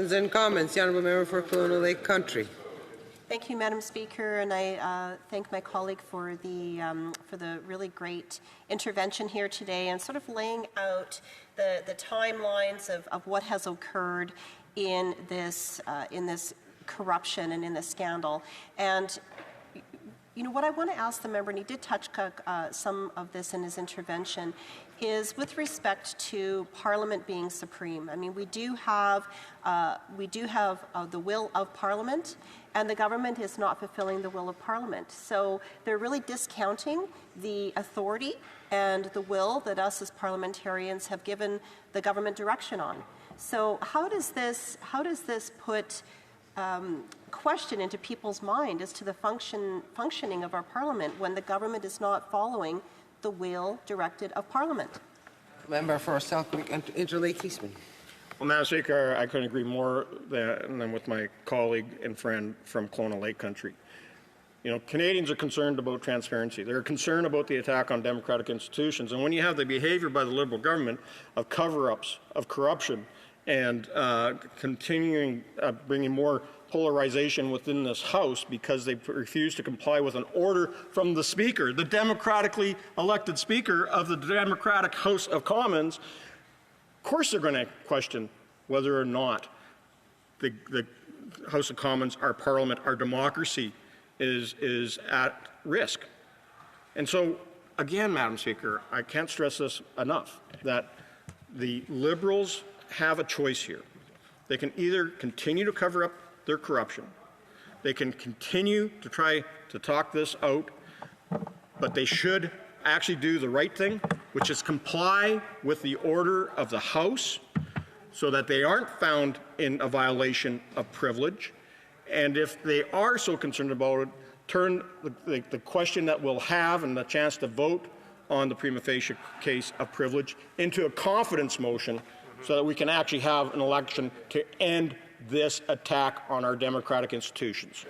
And comments. The Honourable Member for Kelowna Lake Country. Thank you, Madam Speaker, and I thank my colleague for the really great intervention here today and sort of laying out the timelines of what has occurred in this corruption and in this scandal. And you know what I want to ask the member, and he did touch some of this in his intervention, is with respect to Parliament being supreme. I mean, we do have the will of Parliament, and the government is not fulfilling the will of Parliament. So they're really discounting the authority and the will that us as parliamentarians have given the government direction on. So how does this put question into people's mind as to the functioning of our Parliament when the government is not following the will directed of Parliament? Member for South Interlake Eastman. Well, Madam Speaker, I couldn't agree more than with my colleague and friend from Kelowna Lake Country. You know, Canadians are concerned about transparency. They're concerned about the attack on democratic institutions. And when you have the behavior by the Liberal government of cover-ups, of corruption, and continuing bringing more polarization within this House because they refuse to comply with an order from the Speaker, the democratically elected Speaker of the Democratic House of Commons, of course they're going to question whether or not the House of Commons, our Parliament, our democracy is at risk. And so, again, Madam Speaker, I can't stress this enough, that the Liberals have a choice here. They can either continue to cover up their corruption, they can continue to try to talk this out, but they should actually do the right thing, which is comply with the order of the House so that they aren't found in a violation of privilege. And if they are so concerned about it, turn the question that we'll have and the chance to vote on the prima facie case of privilege into a confidence motion so that we can actually have an election to end this attack on our democratic institutions.